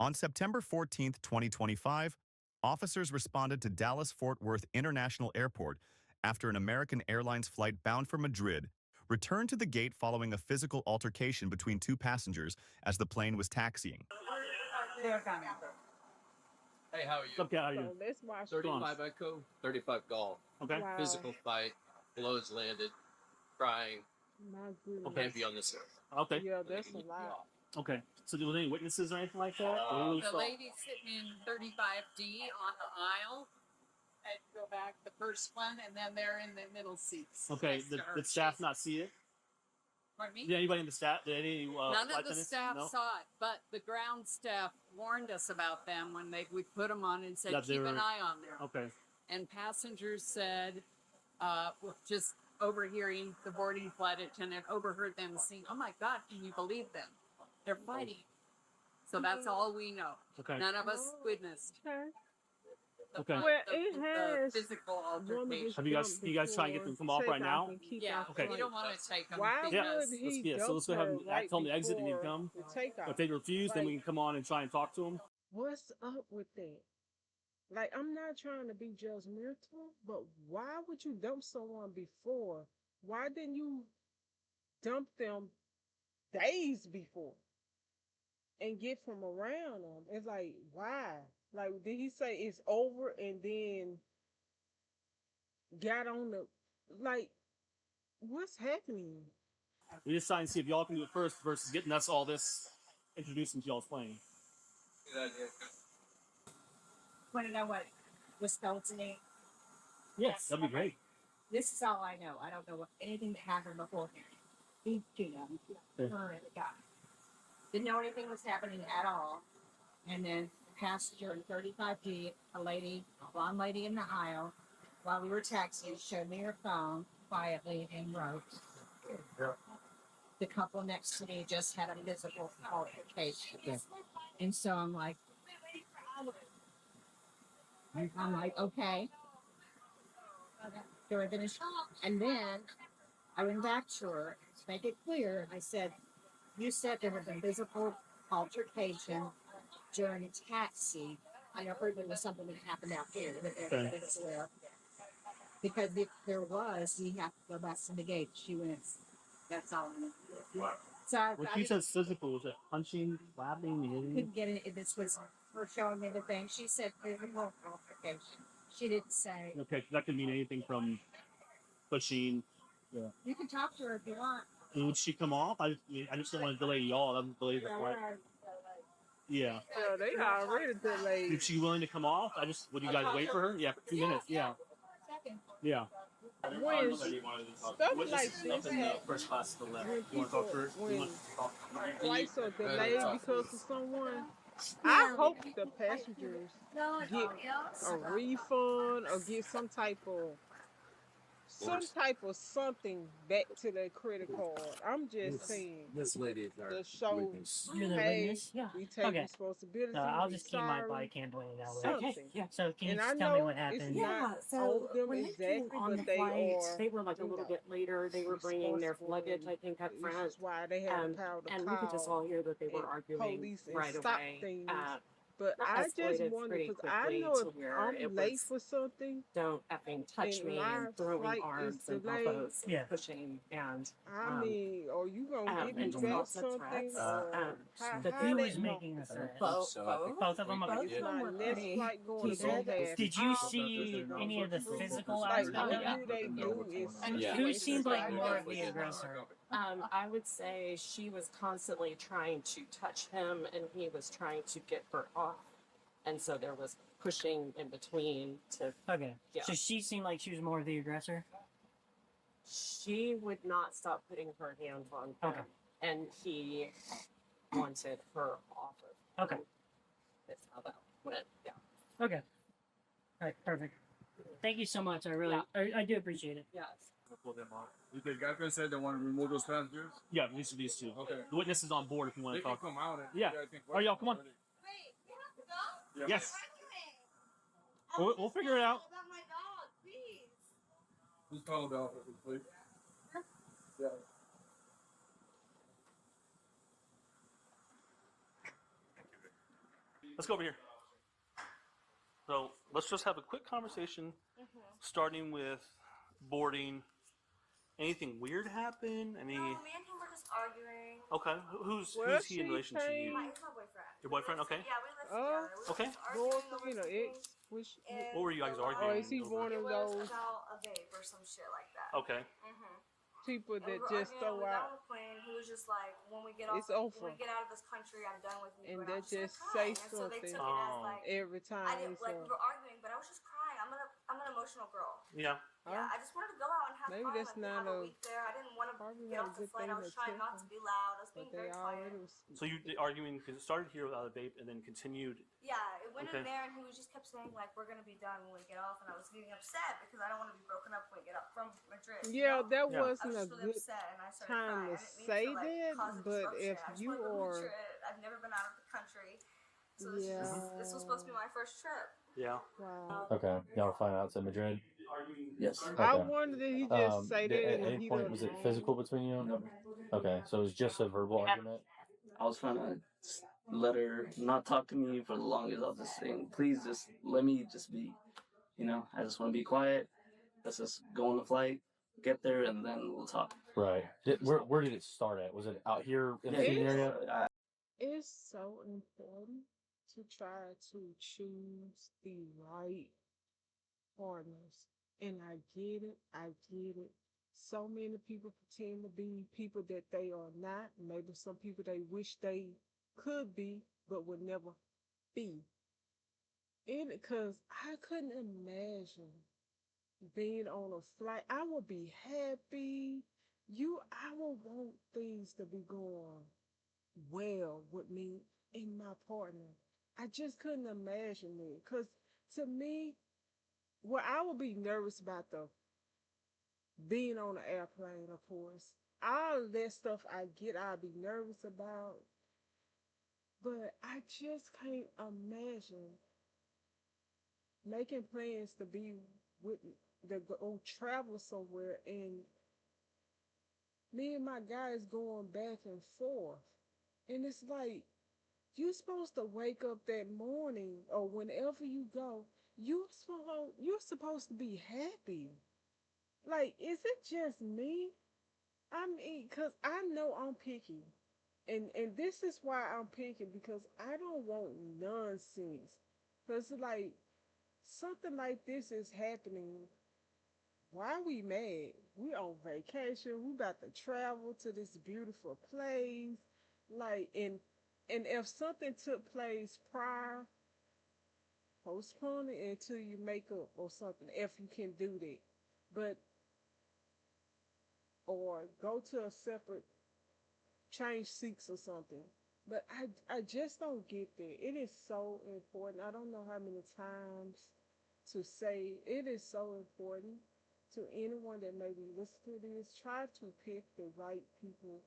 On September 14, 2025, officers responded to Dallas-Fort Worth International Airport after an American Airlines flight bound for Madrid returned to the gate following a physical altercation between two passengers as the plane was taxiing. Hey, how are you? Okay, how are you? So let's watch 35 Echo, 35 Golf. Okay. Wow. Physical fight, blows landed, crying, My goodness. can't be on this earth. Okay. Yeah, that's a lot. Okay. So, there was any witnesses or anything like that? The lady sitting in 35D on the aisle. I'd go back the first one, and then they're in the middle seats. Okay. next to her. Did staff not see it? Pardon me? Did anybody in the staff? Did any? None of flight the attendants? staff No? saw it, but the ground staff warned us about them when we put them on and said, That they keep an were- eye on them. Okay. And passengers said, just overhearing the boarding flight attendant overheard them saying, "Oh my God, can you believe them? They're fighting." So that's all we know. Okay. None of us witnessed Okay. Okay. Well, it has the physical One of altercation. his Have you guys- jumped you guys trying to get them before come off right takeoff now? and keep Yeah, out Okay. we don't want to take them Why because would he Yeah, so let's go ahead and right tell them to exit and then before come. the takeoff? If they refuse, then we can come on and try and talk to them. What's up with that? Like, I'm not trying to be judgmental, but why would you dump someone before? Why didn't you dump them days before and get from around them? It's like, why? Like, did he say it's over and then got on the, like, what's happening? We just trying to see if y'all can do it first versus getting us all this introduced into y'all's plane. Want to know what was told to me? Yes, that'd be great. This is all I know. I don't know what anything that happened beforehand. These two know, her and the guy. Didn't know anything was happening at all. And then the passenger in 35D, a blonde lady in the aisle, while we were taxiing, showed me her phone quietly and wrote. The couple next to me just had a physical altercation. And so I'm like, okay. So I finished. And then I went back to her to make it clear. I said, you said there was a physical altercation during a taxi. I heard there was something that happened out here. Because if there was, you have to go back to the gate. She went, that's all I know. So When she says physical, is it punching, slapping, hitting? couldn't get it. This was her showing me the thing. She said physical altercation. She didn't say. Okay, that could mean anything from pushing. Yeah. You can talk to her if you want. Would she come off? I just don't want to delay y'all. I'm delay the flight. Yeah. Yeah, they already delayed. Is she willing to come off? Would you guys wait for her? Yeah, for 2 minutes. Yeah. Yeah. When stuff like this happens, First class to the left. when You want to talk to her? people- You want to talk to her? flights are delayed because of someone, I hope the passengers get a refund or get some type of something back to their credit card. I'm just saying This lady is our to show, witness. You're the hey, witness? Yeah. we take Okay. responsibility. I'll we just keep my sorry. body cam pointing that way. Something. Yeah. So can you And I just tell me know what it's happened? not Yeah, so on them when they exactly, came on but the they flights, are they were like a little bit later. They were bringing their luggage, I think, up This front. is why they had the power to And we could just call all hear that they were and arguing police and right stop away. things. But That I just escalated wonder, pretty because I quickly know to if where I'm it late was, for something, don't effing touch and me my and throwing flight is arms and delayed, elbows and Yeah. pushing and I mean, are you gonna give me and just back lots of something? threats. Or The how Who that was go? making the threat? Both Both of them? Okay. It's my next flight going to said go have. Did you see any of the physical Like, aspect of what it? do they do? Is Yeah. Who seemed like more of the aggressor? I would say she was constantly trying to touch him and he was trying to get her off. And so there was pushing in between to, Okay. Yeah. So she seemed like she was more of the aggressor? she would not stop putting her hands on him. Okay. And he wanted her off of him. Okay. That's how that went. Yeah. Okay. All right, perfect. Thank you so much. I do appreciate it. Yes. Pull them off. The guy said they want to remove those passengers. Yeah, these two. Okay. The witness is on board if you want They to can talk. come out. And Yeah. I think All right, y'all, come on. Wait, you have to go? Yeah. Yes. Why We'll figure it out. about my dog, please. Who's calling the officer, please? Yeah. Let's go over here. So let's just have a quick conversation, starting with boarding. Anything weird happen? Any? No, me and him were just arguing. Okay. Who's Well, he in she relation to came- you? He's my boyfriend. Your boyfriend? We lived- Okay. Yeah, we lived Oh. together. We Okay. were just arguing over Boyfriend or some ex? things, Which, and What were you guys the arguing or is he over? one It of was those about a vape or some shit like that. Okay. people And we that were just arguing, throw we got out on the plane. He was just like, when we get off, It's when over. we get out of this country, I'm done with you. And And they I'm just just gonna cry. say And so they took it something as like, every time? I didn't like so, we were arguing, but I was just crying. I'm an emotional girl. Yeah. Yeah, I just wanted to go out and have Maybe fun. that's Like, we not have a a- week there. I didn't want to probably get not a off the good flight. thing I was to trying tell not to them, be loud. I was but being they very quiet. already was. So you arguing because it started here without a vape and then continued. Yeah, it went Okay. in there, and he was just kept saying like, "We're gonna be done when we get off," and I was getting upset because I don't want to be broken up when we get up from Madrid. you Yeah, know? that Yeah. I wasn't was a just really good upset, and I started time crying. to I didn't mean say to like that, cause a but disruption. if I just you wanted to go to are, Madrid. I've never been out of the country, so yeah, this was supposed to be my first trip. Yeah. wow. Okay, y'all were flying out to Madrid. Yes. I Okay. wondered did he just say that At in the any heat point of was the it moment? physical between you? No. Okay, so it was just a verbal argument. I was trying to let her not talk to me for the longest. I was just saying, please just let me just be. You know, I just want to be quiet. Let's just go on the flight, get there, and then we'll talk. Right. Where did it start at? Was it out here in the Yeah, Phoenix area? It's so important to try to choose the right partners. And I get it. I get it. So many people pretend to be people that they are not. Maybe some people they wish they could be, but would never be. And because I couldn't imagine being on a flight, I would be happy. I would want things to be going well with me and my partner. I just couldn't imagine it. Because to me, well, I would be nervous about the being on an airplane, of course. All of that stuff I get, I'll be nervous about. But I just can't imagine making plans to be with the go travel somewhere and me and my guys going back and forth. And it's like you're supposed to wake up that morning or whenever you go, you're supposed to be happy. Like, is it just me? I mean, cause I know I'm picky, and this is why I'm picky because I don't want nonsense. Cause like something like this is happening. Why are we mad? We on vacation. We about to travel to this beautiful place. Like, and if something took place prior, postpone it until you make up or something. If you can do that, but or go to a separate change seats or something. But I just don't get that. It is so important. I don't know how many times to say it is so important to anyone that may be listening to this. Try to pick the right people,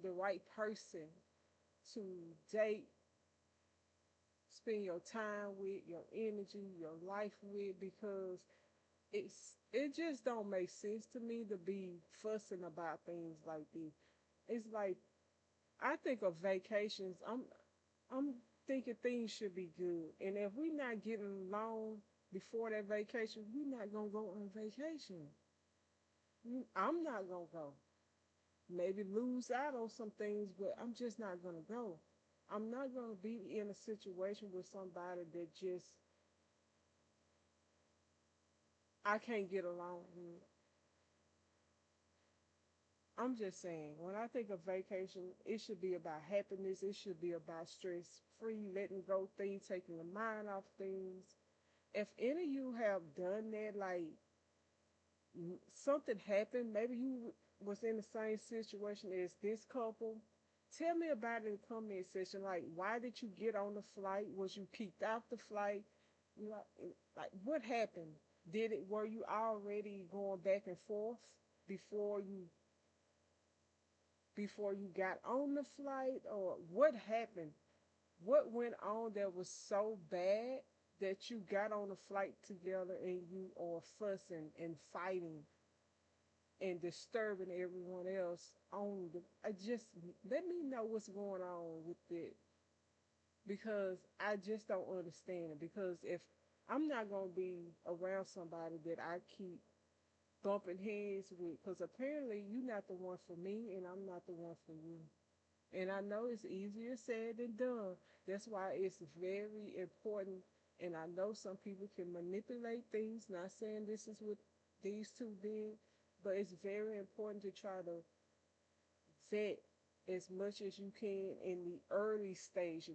the right person to date, spend your time with, your energy, your life with, because it just don't make sense to me to be fussing about things like this. It's like I think of vacations. I'm thinking things should be good, and if we're not getting along before that vacation, we're not gonna go on vacation. I'm not gonna go. Maybe lose out on some things, but I'm just not gonna go. I'm not gonna be in a situation with somebody that just I can't get along with. I'm just saying, when I think of vacation, it should be about happiness. It should be about stress free, letting go things, taking the mind off things. If any of you have done that, like something happened, maybe you was in the same situation as this couple. Tell me about it in the comment section. Like, why did you get on the flight? Was you kicked out the flight? Like what happened? Did it? Were you already going back and forth before you got on the flight, or what happened? What went on that was so bad that you got on the flight together and you are fussing and fighting and disturbing everyone else on the I just let me know what's going on with it. because I just don't understand it. Because if I'm not gonna be around somebody that I keep bumping heads with, because apparently you're not the one for me, and I'm not the one for you. And I know it's easier said than done. That's why it's very important. And I know some people can manipulate things. Not saying this is what these two did, but it's very important to try to vet as much as you can in the early stage.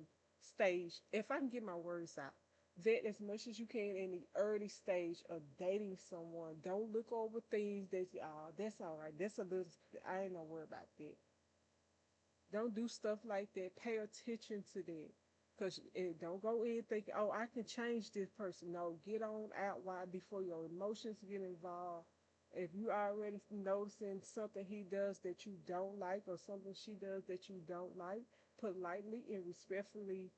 If I can get my words out, vet as much as you can in the early stage of dating someone. Don't look over things that that's all right. That's a little. I ain't no worry about that. Don't do stuff like that. Pay attention to that. Because don't go in thinking, oh, I can change this person. No, get on out wide before your emotions get involved. If you already noticing something he does that you don't like or something she does that you don't like, politely and respectfully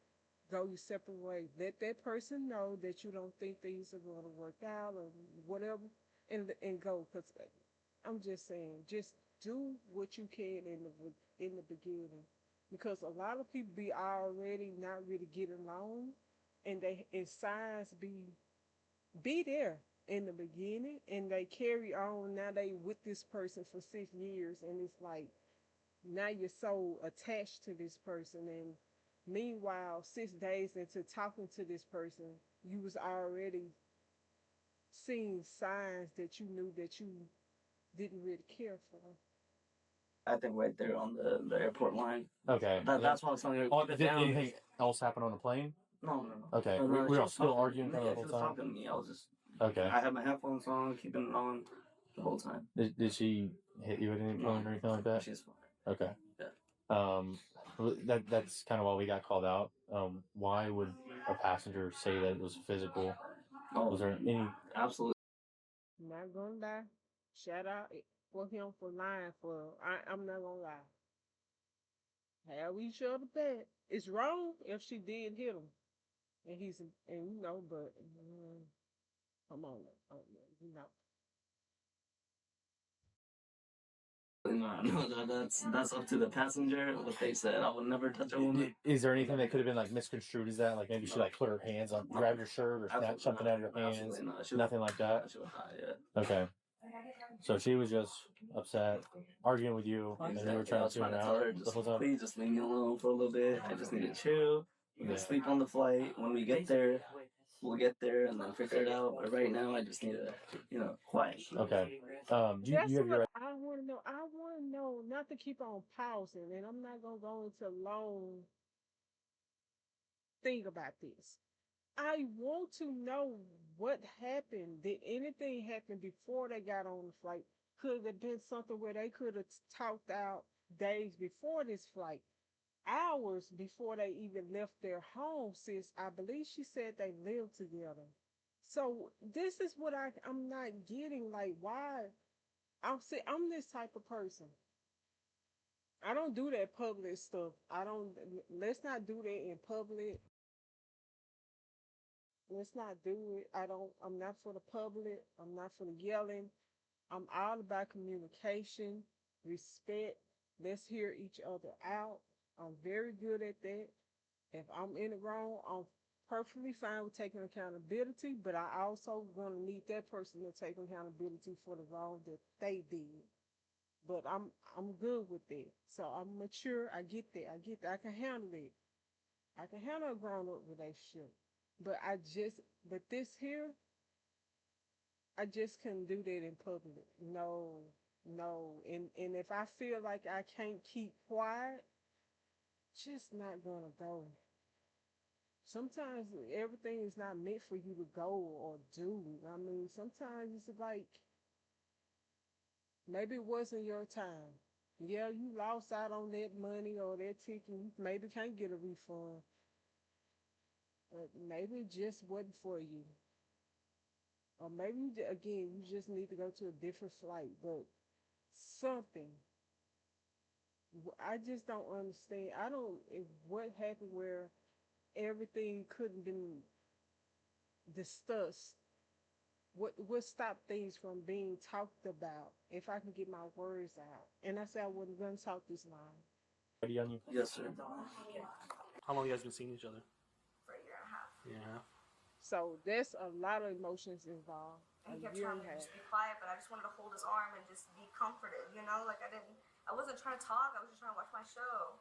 go your separate way. Let that person know that you don't think things are going to work out or whatever, and go. Because I'm just saying, just do what you can in the beginning, because a lot of people be already not really getting along, and they and signs be there in the beginning, and they carry on. Now they with this person for 6 years, and it's like now you're so attached to this person, and meanwhile 6 days into talking to this person, you was already seeing signs that you knew that you didn't really care for. I think right there on the airport line. Okay. That's why I was telling you. Oh, did anything else happen on the plane? No, no, no. Okay. No, We were all still talking. arguing kind of Yeah, the she whole was time? talking to me. I was just. Okay. I had my headphones on, keeping it on the whole time. Did she hit you at any point or anything like that? She's fine. Okay. Yeah. That's kind of why we got called out. Why would a passenger say that it was physical? Oh, Was there any? absolutely. Not gonna lie. Shout out for him for lying for. I'm not gonna lie. Have each other back. It's wrong if she did hit him, and but come on, you know. No, that's up to the passenger. What they said, I would never touch a woman. Is there anything that could have been like misconstrued as that? Like maybe she like put her hands on, grabbed your shirt, or snatched something out of your hands? Nothing like that. She would not, yeah. Okay. So she was just upset, arguing with you, and you were trying to tune her tell out her, the whole time. please just leave me alone for a little bit. I just need to chill. We can sleep on the flight. When we get there, we'll get there and then figure it out. But right now, I just need to, quiet. Okay. Do That's you have what your? I want to know. I want to know, not to keep on pausing, and I'm not gonna go into long thing about this. I want to know what happened. Did anything happen before they got on the flight? Could it have been something where they could have talked out days before this flight, hours before they even left their home? Since I believe she said they lived together. So this is what I'm not getting. Like, why? I'm this type of person. I don't do that public stuff. I don't. Let's not do that in public. Let's not do it. I don't. I'm not for the public. I'm not for the yelling. I'm all about communication, respect. Let's hear each other out. I'm very good at that. If I'm in the wrong, I'm perfectly fine with taking accountability, but I also gonna need that person to take accountability for the wrong that they did. But I'm good with that. So I'm mature. I get that. I get that. I can handle it. I can handle a grown up relationship. But but this here, I just couldn't do that in public. No, no. And if I feel like I can't keep quiet, just not gonna go. Sometimes everything is not meant for you to go or do. I mean, sometimes it's like maybe it wasn't your time. Yeah, you lost out on that money or that ticket. You maybe can't get a refund. But maybe it just wasn't for you. Or maybe, again, you just need to go to a different flight. But something. I just don't understand. I don't. What happened where everything couldn't been discussed? What stopped things from being talked about? If I can get my words out, and I said I wasn't gonna talk this line. Ready on you? Yes, sir. How long you guys been seeing each other? for a year and a half. Yeah. So there's a lot of emotions involved. And he A kept year telling and me a to half. just be quiet, but I just wanted to hold his arm and just be comforted, you know? Like I wasn't trying to talk, I was just trying to watch my show.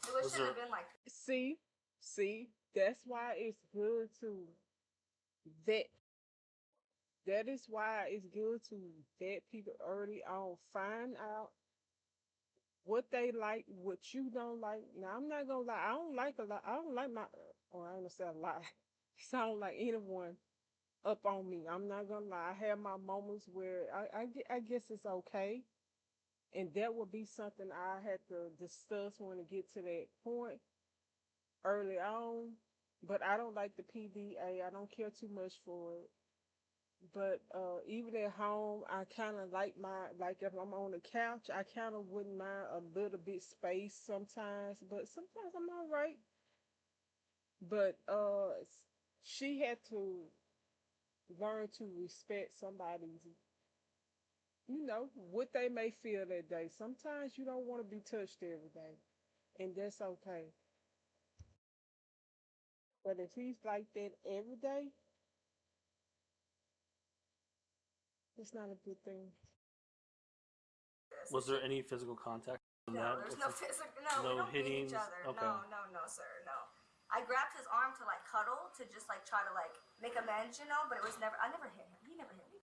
It shouldn't have been like See, that's why it's good to vet. That is why it's good to vet people early on. Find out what they like, what you don't like. Now I'm not gonna lie, I don't like a lot. I don't like my, or I ain't gonna say a lot. So I don't like anyone up on me. I'm not gonna lie. I have my moments where I guess it's okay, and that would be something I had to discuss when it get to that point early on. But I don't like the PDA. I don't care too much for it. But even at home, I kind of like like if I'm on the couch, I kind of wouldn't mind a little bit space sometimes. But sometimes I'm all right. But she had to learn to respect somebody's, what they may feel that day. Sometimes you don't want to be touched every day, and that's okay. But if he's like that every day, it's not a good thing. this. Was there any physical contact in No, that? there's no physical. No, we don't beat hittings? each other. Okay. No, sir, no. I grabbed his arm to like cuddle to just like try to like make amends, you know. But it was never. I never hit him. He never hit me.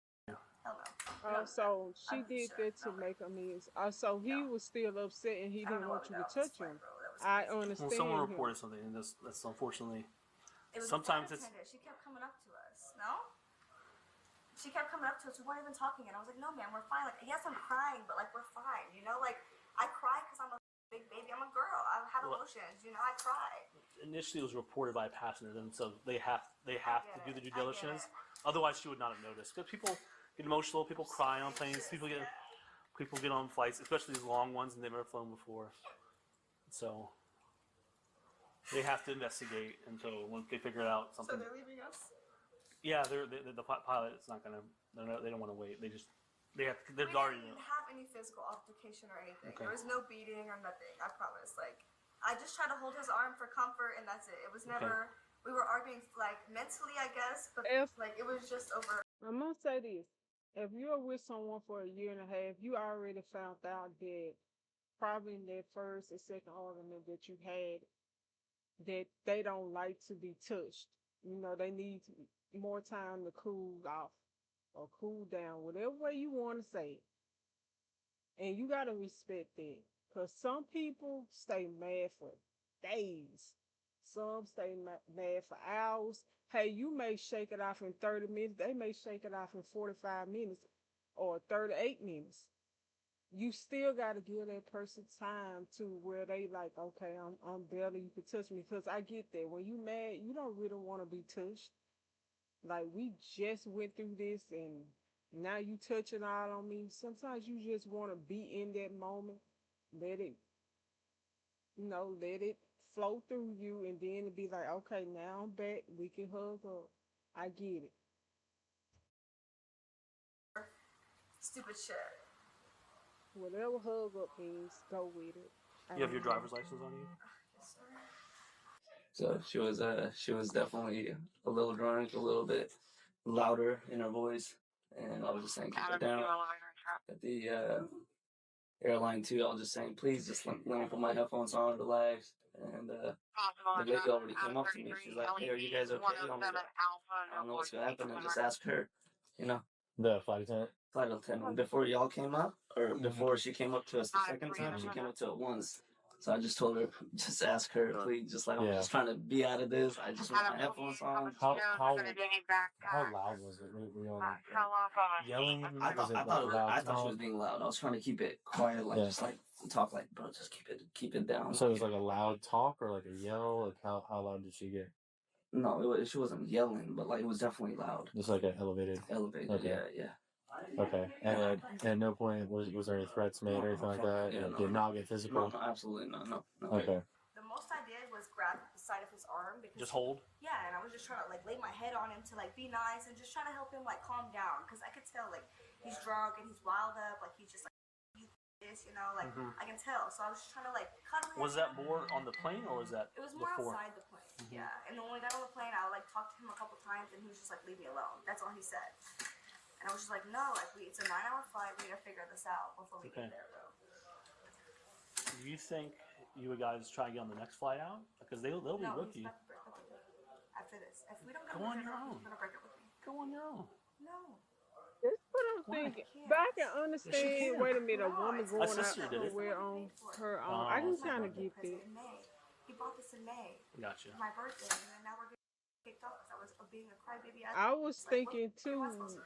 Hell no. So she I'm did sure. that to No. make amends. So he was still upset and he I don't didn't know want what you to that was touch like, him. bro. That was I crazy. understand Well, someone him. reported something, and that's unfortunately. It was Sometimes a flight attendant. She kept coming up to us. No. She kept coming up to us. We weren't even talking, and I was like, "No, man, we're fine." Like, yes, I'm crying, but like, we're fine. You know, like I cry because I'm a big baby. I'm a girl. I have emotions. You know, I cry. Initially, it was reported by a passenger, and so they have to do the due I get diligence. it. Otherwise, she would not have noticed. Because people get emotional, people cry on planes, people get on flights, especially these long ones, and they've never flown before. So they have to investigate until when they figure it out. So Something. they're leaving us. Yeah, the pilot is not gonna. They don't want to wait. They're We already. didn't have any physical altercation or anything. Okay. There was no beating or nothing. I promise. Like, I just tried to hold his arm for comfort, and that's it. It was never. We were arguing like mentally, I guess, but like it was just over. I'm gonna say this: if you're with someone for a year and a half, you already found out that probably in that first or second argument that you had, that they don't like to be touched. They need more time to cool off or cool down, whatever way you want to say it. And you got to respect that. Because some people stay mad for days, some stay mad for hours. Hey, you may shake it off in 30 minutes, they may shake it off in 45 minutes or 38 minutes. You still got to give that person time to where they like, okay, I'm better, you can touch me. Because I get that. When you mad, you don't really want to be touched. Like, we just went through this and now you touching all on me. Sometimes you just want to be in that moment. Let it, let it flow through you and then be like, okay, now I'm back. We can hug up. I get it. Stupid shit. Whatever hug up means, go with it. You have your driver's license on you? Yes, sir. So she was definitely a little drunk, a little bit louder in her voice, and I was just saying keep it down. At the airline too, I was just saying please just let me put my headphones on, relax. And the lady already came up to me. She's like, "Hey, are you guys okay?" I don't know what's gonna happen, and just ask her, you know. The flight attendant. Flight attendant. Before y'all came up, or before she came up to us the second time, she came up to it once. So I just told her, just ask her, please. Just like I'm just trying to be out of this. I just want my headphones on. How loud was it? Were you like yelling? I thought she was being loud. I was trying to keep it quiet, like just like talk, like bro, just keep it down. So it was like a loud talk or like a yell. Like how loud did she get? No, she wasn't yelling, but like it was definitely loud. Just like an elevated. Okay. Yeah. Okay, and at no point was there any threats made or anything like that? Yeah, Did not get physical? No, absolutely not. No. Okay. The most I did was grab the side of his arm because Just hold? Yeah, and I was just trying to like lay my head on him to like be nice and just trying to help him like calm down because I could tell like he's drunk and he's wild up, like he's just like is, you know, like I can tell. So I was just trying to like cuddle him. Was that more on the plane or was that It was more before? outside the plane. Yeah. And then when we got on the plane, I like talked to him a couple times, and he was just like, "Leave me alone." That's all he said. And I was just like, "No, like it's a 9-hour flight. We gotta figure this out before we get there, bro." Do you think you guys try to get on the next flight out? Because they'll be No, with he's you. about to break up with me after this. If we don't Go on your own. he's gonna break up with me. Go on your own. No. That's what I'm Why? thinking. But I can understand. can. Wait a minute, a woman My going out sister did it. somewhere on her own. I can kind of get that. In May. He bought this in May. Gotcha. My birthday, and then now we're getting kicked off because I was being a crybaby. I was thinking too,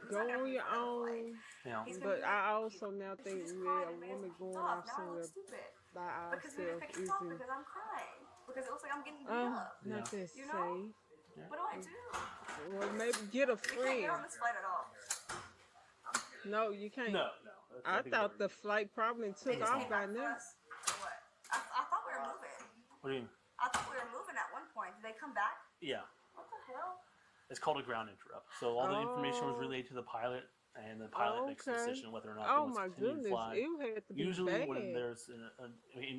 go on your own. Yeah. But I also now think, yeah, a woman going off Now I somewhere look stupid. by Because we ourselves get kicked off isn't. because I'm crying. Because it looks like I'm getting beat up. Not that You know? safe. What do I do? Well, maybe get a We can't get friend. on this flight at all. No, you can't. No. I thought the flight probably They took just off came by back for now. us. Or what? I thought we were moving. What do you mean? I thought we were moving at one point. Did they come back? Yeah. What the hell? It's called a ground interrupt. So all the information was relayed to the pilot, and the pilot makes a Okay. decision whether or not Oh they my want to continue to goodness, fly. it had to be Usually bad. when there's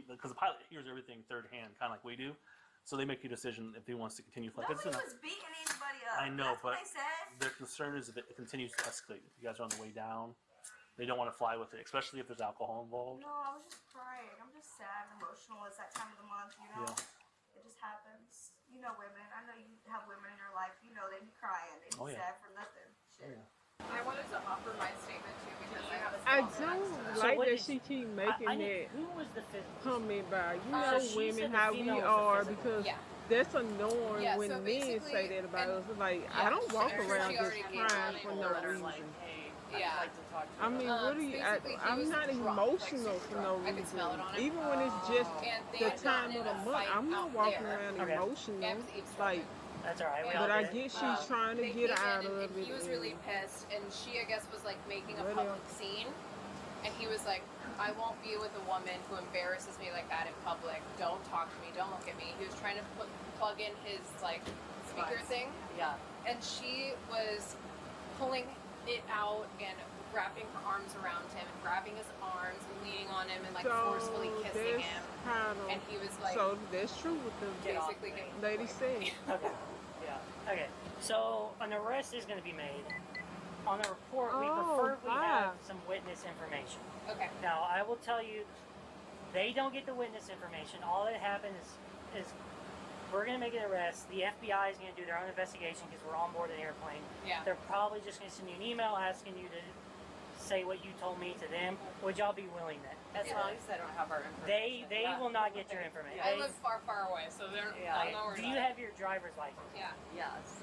because the pilot hears everything third hand, kind of like we do, so they make a decision if he wants to continue flying. Nobody was beating anybody up. I know, That's but what they said. their concern is if it continues to escalate. If you guys are on the way down, they don't want to fly with it, especially if there's alcohol involved. No, I was just crying. I'm just sad and emotional. It's that time of the month, you know? Yeah. It just happens. You know women. I know you have women in your life. You know they be crying. They be Oh, yeah. sad for nothing. Shit. I wanted to offer my statement too because I have a I small do So like what that is- she keep making I that who was the physical? comment by, you So know, she women, said the how we female was the are, physical. because Yeah. that's annoying Yeah, when so men basically- say that about us. and- Like, yeah, I don't walk she around just already gave crying me for a no letter, reason. Like, hey, Yeah. I'd like to talk to you. I mean, what do you? basically, he I'm was not drunk, like emotional super for no drunk. I could smell it on reason. him. Even when it's just And they the had time gotten of in the a month, fight I'm not out walking there. around Okay. emotional. And eavesdropping. Like, That's all right. We And- all but I did it. get she's trying to They get came out in of and it. he was really and- pissed, and she, I guess, was like making a What public else? scene. And he was like, I won't be with a woman who embarrasses me like that in public. Don't talk to me. Don't look at me. He was trying to plug in his like speaker thing, Yeah. and she was pulling it out and wrapping her arms around him and grabbing his arms and leaning on him and like forcefully kissing that's him. kind of. And he was like, So that's true with the Get off basically me. getting lady said. Okay. Yeah. Okay. So an arrest is going to be made. On the report, we Oh, preferably have wow. some witness information. Okay. Now, I will tell you, they don't get the witness information. All that happens is we're going to make an arrest. The FBI is going to do their own investigation because we're on board an airplane. Yeah. They're probably just going to send you an email asking you to say what you told me to them. Would y'all be willing then? As long as they don't have our information. They will not get your information. I live far, far away, so they're Okay, not worried do you about have your driver's license? it. Yeah. Yes.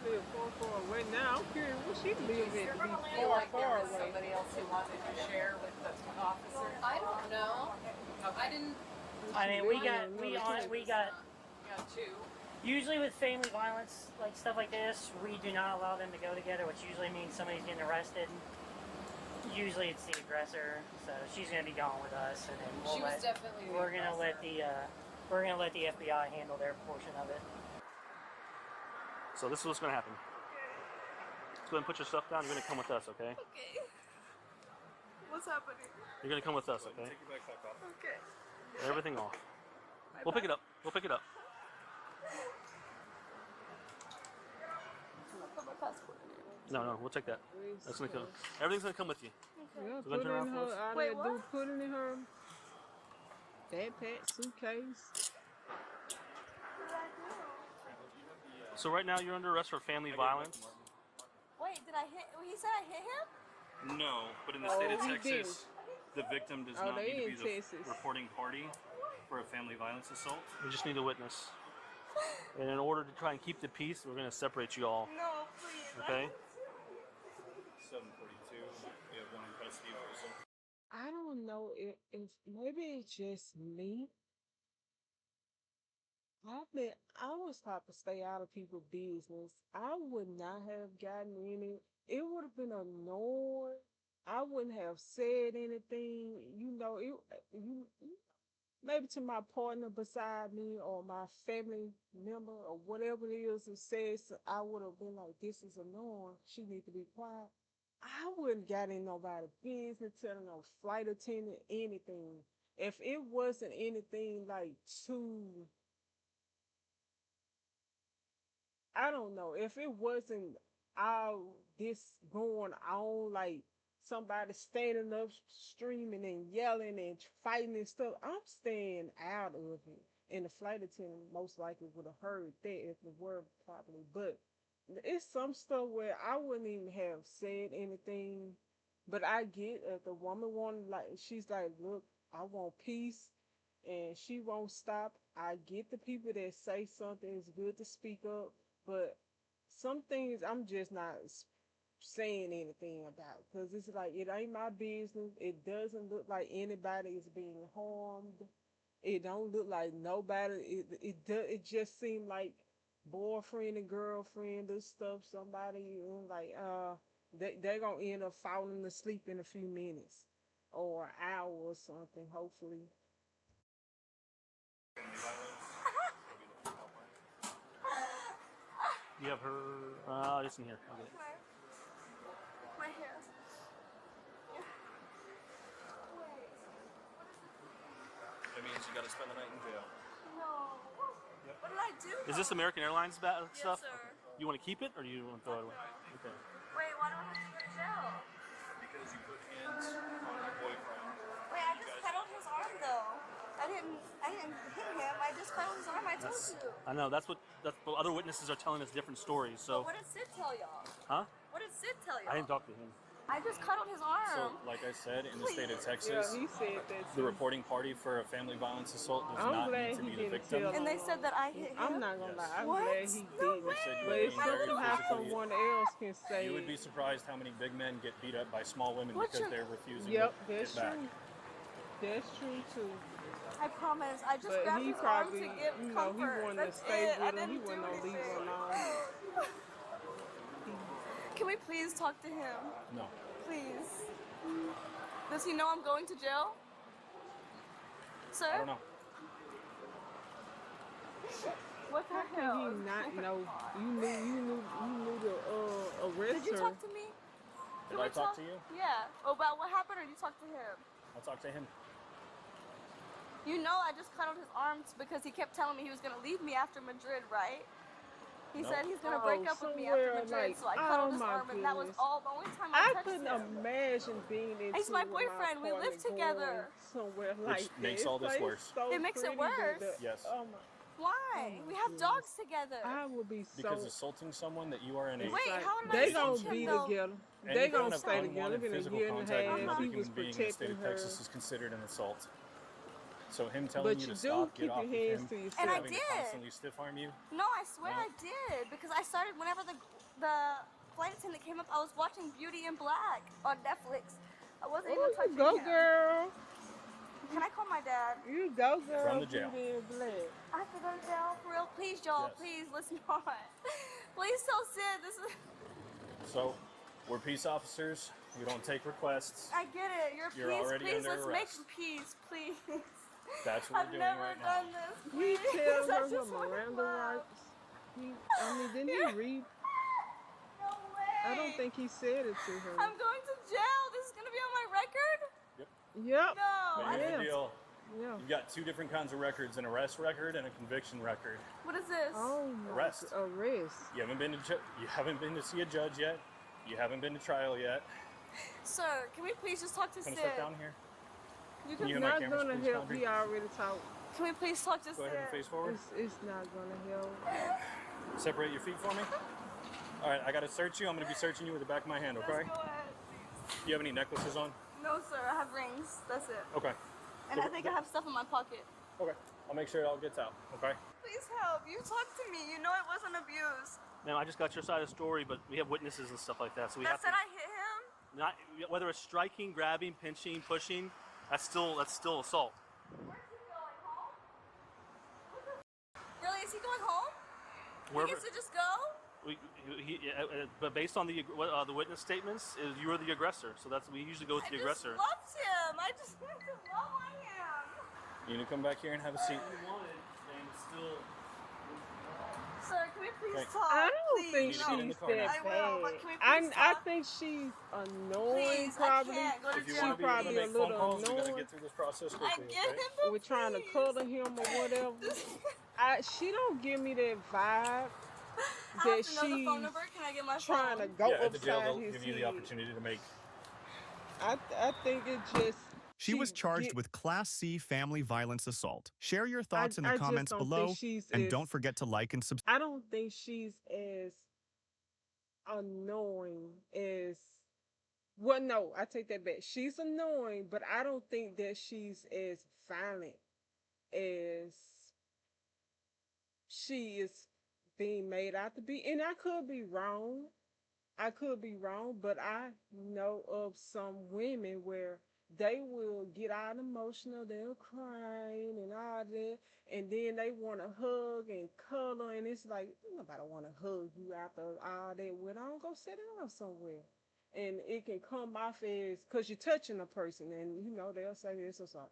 Live far away. Now I'm curious where she live at to be Feel far, like there far was away. somebody else who wanted to share with the officer. I don't know. I didn't. I mean, we got Got two. usually with family violence, like stuff like this, we do not allow them to go together, which usually means somebody's getting arrested. Usually it's the aggressor, so she's gonna be gone with us, and then She was definitely. the we're gonna let aggressor. the FBI handle their portion of it. So this is what's going to happen. Let's go ahead and put your stuff down. You're going to come with us, okay? Okay. What's happening? You're going to come with us, okay? Take your backpack off. Okay. Everything off. We'll pick it up. We'll pick it up. Put my passport in here. No, we'll take that. That's gonna come. Everything's gonna come with you. Yeah, So put it turn around in for her. us. All Wait, that do, put it in her backpack, suitcase. So right now you're under arrest for family violence. Wait, did I hit? He said I hit him? No, but in the Oh, state of he Texas, the victim does Oh, not they need to in be the Texas. reporting party for a family violence assault. We just need a witness. And in order to try and keep the peace, we're gonna separate you all. No, please. Okay? 742. We have one in custody also. I don't know if maybe it's just me. I was taught to stay out of people's business. I would not have gotten in it. It would have been annoying. I wouldn't have said anything. Maybe to my partner beside me or my family member or whatever it is who says, I would have been like, this is annoying. She need to be quiet. I wouldn't got in nobody's business, telling no flight attendant anything. If it wasn't anything like too, I don't know, if it wasn't all this going on, like somebody standing up streaming and yelling and fighting and stuff, I'm staying out of it. And the flight attendant most likely would have heard that if it were properly. But it's some stuff where I wouldn't even have said anything. But I get the woman wanted, like, she's like, look, I want peace and she won't stop. I get the people that say something is good to speak up, but some things I'm just not saying anything about because it's like it ain't my business. It doesn't look like anybody is being harmed. It don't look like nobody. It just seemed like boyfriend and girlfriend or stuff. Somebody like they gonna end up falling asleep in a few minutes or an hour or something. Hopefully. You have her. It's in here. I'll get it. My hair. That means you got to spend the night in jail. No. What did I do? Is this American Airlines stuff? Yes, sir. You want to keep it or do you want to throw it away? Okay. Wait, why do I have to go to jail? Because you put hands on my boyfriend. Wait, I just cuddled his arm though. I didn't hit him. I just cuddled his arm. I told you. I know that's what other witnesses are telling us different stories. So. But what did Sid tell y'all? Huh? What did Sid tell y'all? I didn't talk to him. I just cuddled his arm. So, like I said, in the state of Yeah, Texas, he said that. the reporting party for a family violence assault does I'm not glad need to he be the didn't victim. tell And they said that I hit him. I'm not gonna lie. I'm What? glad he No did. way. But it's Very something how physically- someone else can say. You would be surprised how many big men get beat up by small women What's because your- they're refusing Yep, to that's get back. true. That's true too. I promise. I just But grabbed he his arm probably, to give he comfort. wanted to That's stay it. I with him. He didn't wasn't do gonna leave anything. him alone. Can we please talk to him? No. Please. Does he know I'm going to jail? Sir? I don't know. What the How hell? can he not know? You knew the arrest Did you her. talk to me? Did Can I we talk to you? Yeah. About what happened, or you talked to him? I'll talk to him. You know, I just cuddled his arms because he kept telling me he was gonna leave me after Madrid, right? He No. said he's gonna break up with me after somewhere Madrid, like- so I cuddled oh his my arm, and that was goodness. all the only time I I touched couldn't him. imagine being in. He's my boyfriend. We live together. Somewhere like that. makes all this It's worse. so It makes it pretty, but worse. Yes. Oh my. Why? Oh We my have goodness. dogs together. I would be so. Because assaulting someone that you are in a It's Wait, like, how did I they assault gonna him, be though? together. any They kind gonna of stay together. unwanted Been a physical year and a contact with half. another He was human being in the state protecting of her. Texas is considered an assault. So him telling But you you to do stop, keep get off your of hands him, to yourself. And I having to did. constantly stiff arm you. No, I swear No. I did because I started whenever the flight attendant came up. I was watching Beauty in Black on Netflix. I wasn't even Ooh, touching you go, him. girl. Can I call my dad? You go, girl. From the jail. Beauty and Black. I have to go to jail for real. Please, y'all. Yes. Please listen on. Please tell Sid this is. So, we're peace officers. We don't take requests. I get it. You're You're peace. already Please, under let's arrest. make peace, please. That's what I've we're doing never right done now. this. He Please. tell I her her just want Miranda love. rights. Didn't he read? No way. I don't think he said it to her. I'm going to jail. This is gonna be on my record. Yep. No. But I, here's Yeah. the deal. Yeah. You've got two different kinds of records: an arrest record and a conviction record. what is this? Oh my. Arrest. Arrest. You haven't been to see a judge yet. You haven't been to trial yet. Sir, can we please just talk to Can Sid? I step down here? You Can can, you have my Not cameras, gonna please, help. Condry? We already talked. can we please talk to Go ahead and Sid? face forward. It's not gonna help. Separate your feet for me. All right, I got to search you. I'm going to be searching you with the back of my hand, okay? Let's go ahead. Do you have any necklaces on? No, sir. I have rings. That's it. Okay. And I think I have stuff in my pocket. Okay. I'll make sure it all gets out, okay? Please help. You talk to me. You know it wasn't abuse. Now I just got your side of the story, but we have witnesses and stuff like that, so we That have said to. I hit him. Not whether it's striking, grabbing, pinching, pushing. That's still assault. Where's he going? Home? Really? Is he going home? Wherever, He gets to just go? but based on the witness statements, you were the aggressor. So that's we usually go with I the just aggressor. loved him. I just wanted to love on him. You need to come back here and have a seat. Sir, can we please Thanks. talk? I don't please, think You need to get in she's the car now. that I will, but bad. can we please I stop? think she's annoying, Please, probably. I can't go to If you jail. want to be able to Probably make a phone little calls, we got to annoying. get through this process I quickly, get okay? it, but We're trying to please. cuddle him or whatever. She don't give me that vibe I that have to know the phone she's number. Can I get my trying to phone? go Yeah, at the jail, upside they'll his give you the head. opportunity to make. I think it just She was charged get. with Class C family violence assault. Share your thoughts in the I just comments don't think below, she's and as. don't forget to like and subscribe. I don't think she's as annoying as. Well, no, I take that back. She's annoying, but I don't think that she's as violent as she is being made out to be. And I could be wrong. I could be wrong, but I know of some women where they will get out emotional, they're crying and all that, and then they want to hug and cuddle, and it's like nobody want to hug you after all that. Well, I don't go sit down somewhere, and it can come off as because you're touching a person, and they'll say this or something.